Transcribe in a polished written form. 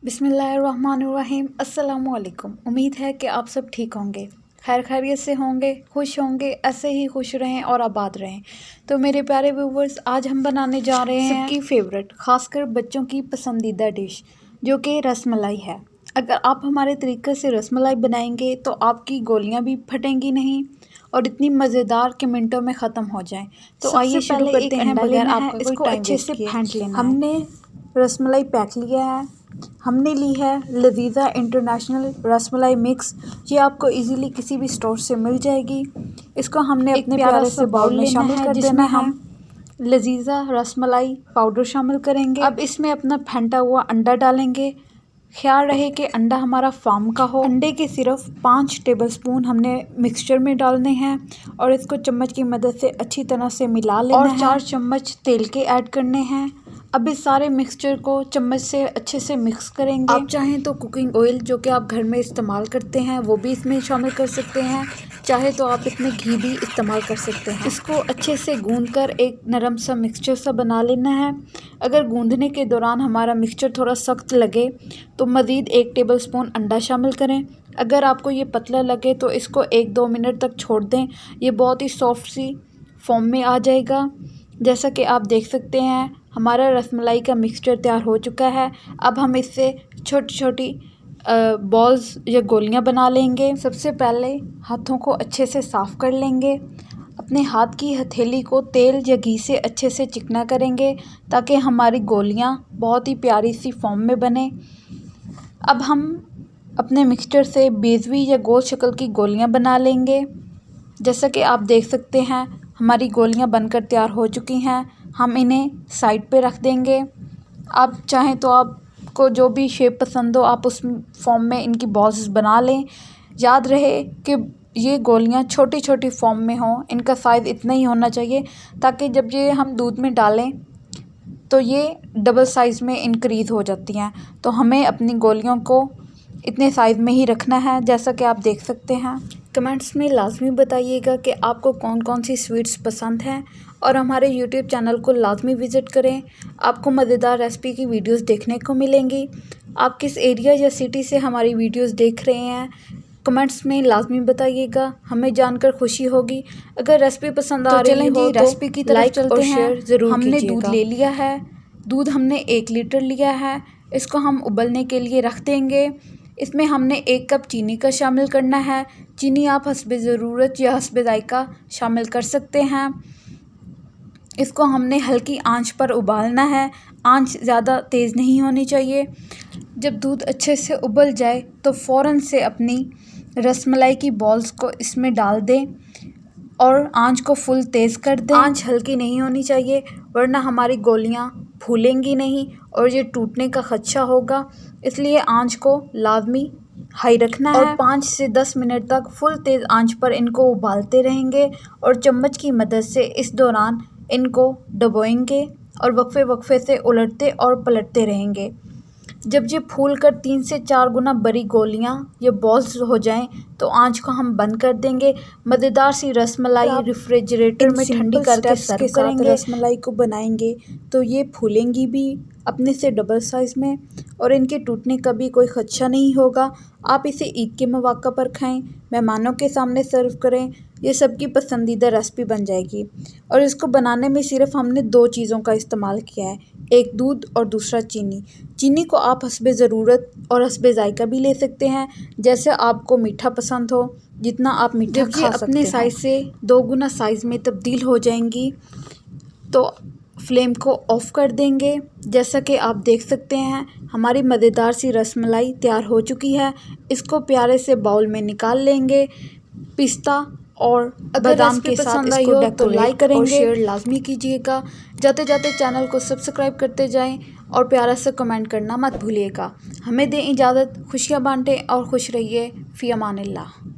बिस्मिल्लाहिर्रहमानिर्रहीम। अस्सलामुअलैकुम। उम्मीद है कि आप सब ठीक होंगे, खैर खैरियत से होंगे, खुश होंगे, ऐसे ही खुश रहें और आबाद रहें। तो मेरे प्यारे व्यूवर्स, आज हम बनाने जा रहे हैं सबकी फेवरेट, ख़ासकर बच्चों की पसंदीदा डिश जो कि रसमलाई है। अगर आप हमारे तरीके से रसमलाई बनाएंगे तो आपकी गोलियां भी फटेंगी नहीं और इतनी मज़ेदार कि मिनटों में ख़त्म हो जाएं। तो आइए शुरू करते हैं। बगैर आपका इसको अच्छे से फेंट लेना। हमने रसमलाई पैक लिया है। हमने ली है लजीज़ा इंटरनेशनल रसमलाई मिक्स। ये आपको इजीली किसी भी स्टोर से मिल जाएगी। इसको हमने अपने प्यारे से बाउल में शामिल कर देना है। हम लजीज़ा रसमलाई पाउडर शामिल करेंगे। अब इसमें अपना फेंटा हुआ अंडा डालेंगे। ख्याल रहे कि अंडा हमारा फार्म का हो। अंडे के सिर्फ 5 टेबलस्पून हमने मिक्सचर में डालने हैं और इसको चम्मच की मदद से अच्छी तरह से मिला लेना है। और 4 चम्मच तेल के ऐड करने हैं। अब इस सारे मिक्सचर को चम्मच से अच्छे से मिक्स करेंगे। आप चाहें तो कुकिंग ऑयल जो कि आप घर में इस्तेमाल करते हैं वो भी इसमें शामिल कर सकते हैं। चाहे तो आप इसमें घी भी इस्तेमाल कर सकते हैं। इसको अच्छे से गूंदकर एक नरम सा मिक्सचर सा बना लेना है। अगर गूंदने के दौरान हमारा मिक्सचर थोड़ा सख्त लगे तो मज़ीद 1 टेबलस्पून अंडा शामिल करें। अगर आपको ये पतला लगे तो इसको 1-2 मिनट तक छोड़ दें। ये बहुत ही सॉफ्ट सी फॉर्म में आ जाएगा। जैसा कि आप देख सकते हैं हमारा रसमलाई का मिक्सचर तैयार हो चुका है। अब हम इससे छोटी छोटी बॉल्स या गोलियां बना लेंगे। सबसे पहले हाथों को अच्छे से साफ़ कर लेंगे। अपने हाथ की हथेली को तेल या घी से अच्छे से चिकना करेंगे ताकि हमारी गोलियां बहुत ही प्यारी सी फॉर्म में बने। अब हम अपने मिक्सचर से बेज़वी या गोल शक्ल की गोलियां बना लेंगे। जैसा कि आप देख सकते हैं हमारी गोलियां बनकर तैयार हो चुकी हैं। हम इन्हें साइड पे रख देंगे। आप चाहें तो आपको जो भी शेप पसंद हो आप उस फॉर्म में इनकी बॉल्स बना लें। याद रहे कि ये गोलियां छोटी छोटी फॉर्म में हों। इनका साइज़ इतना ही होना चाहिए ताकि जब ये हम दूध में डालें तो ये डबल साइज़ में इंक्रीज़ हो जाती हैं। तो हमें अपनी गोलियों को इतने साइज़ में ही रखना है जैसा कि आप देख सकते हैं। कमेंट्स में लाजमी बताइएगा कि आपको कौन कौन सी स्वीट्स पसंद हैं और हमारे यूट्यूब चैनल को लाजमी विज़िट करें। आपको मज़ेदार रेसिपी की वीडियोस देखने को मिलेंगी। आप किस एरिया या सिटी से हमारी वीडियोस देख रहे हैं कमेंट्स में लाजमी बताइएगा, हमें जानकर खुशी होगी। अगर रेसिपी पसंद आ रही हो तो रेसिपी की तरफ चलते हैं। शेयर ज़रूर हमने दूध ले लिया है। दूध हमने 1 लीटर लिया है। इसको हम उबलने के लिए रख देंगे। इसमें हमने 1 कप चीनी का शामिल करना है। चीनी आप हस्बे ज़रूरत या हस्बे जायका शामिल कर सकते हैं। इसको हमने हल्की आंच पर उबालना है। आंच ज़्यादा तेज़ नहीं होनी चाहिए। जब दूध अच्छे से उबल जाए तो फ़ौरन से अपनी रसमलाई की बॉल्स को इसमें डाल दें और आंच को फुल तेज़ कर दें। आंच हल्की नहीं होनी चाहिए वरना हमारी गोलियां फूलेंगी नहीं और ये टूटने का खदशा होगा। इसलिए आंच को लाजमी हाई रखना है और 5 से 10 मिनट तक फुल तेज़ आंच पर इनको उबालते रहेंगे और चम्मच की मदद से इस दौरान इनको डुबोएंगे और वक्फे वक्फे से उलटते और पलटते रहेंगे। जब ये फूल कर 3 से 4 गुना बड़ी गोलियां या बॉल्स हो जाएं तो आंच को हम बंद कर देंगे। मज़ेदार सी रसमलाई रेफ्रिजरेटर में ठंडी करके सर्व करेंगे। रसमलाई को बनाएंगे तो ये फूलेंगी भी अपने से डबल साइज़ में और इनके टूटने का भी कोई खदशा नहीं होगा। आप इसे ईद के मौका पर खाएं, मेहमानों के सामने सर्व करें। ये सबकी पसंदीदा रेसिपी बन जाएगी। और इसको बनाने में सिर्फ हमने 2 चीज़ों का इस्तेमाल किया है, एक दूध और दूसरा चीनी। चीनी को आप हस्बे ज़रूरत और हस्बे जायका भी ले सकते हैं, जैसे आपको मीठा पसंद हो, जितना आप मीठा खा सकते हैं। अपने साइज़ से 2 गुना साइज़ में तब्दील हो जाएंगी तो फ्लेम को ऑफ़ कर देंगे। जैसा कि आप देख सकते हैं हमारी मज़ेदार सी रसमलाई तैयार हो चुकी है। इसको प्यारे से बाउल में निकाल लेंगे। पिस्ता और बादाम के साथ इसको डेकोरेट करेंगे और शेयर लाजमी कीजिएगा। जाते जाते चैनल को सब्सक्राइब करते जाएं और प्यारा सा कमेंट करना मत भूलिएगा। हमें दें इजाज़त, खुशियाँ बांटें और खुश रहिए। फ़ी अमानिल्लाह।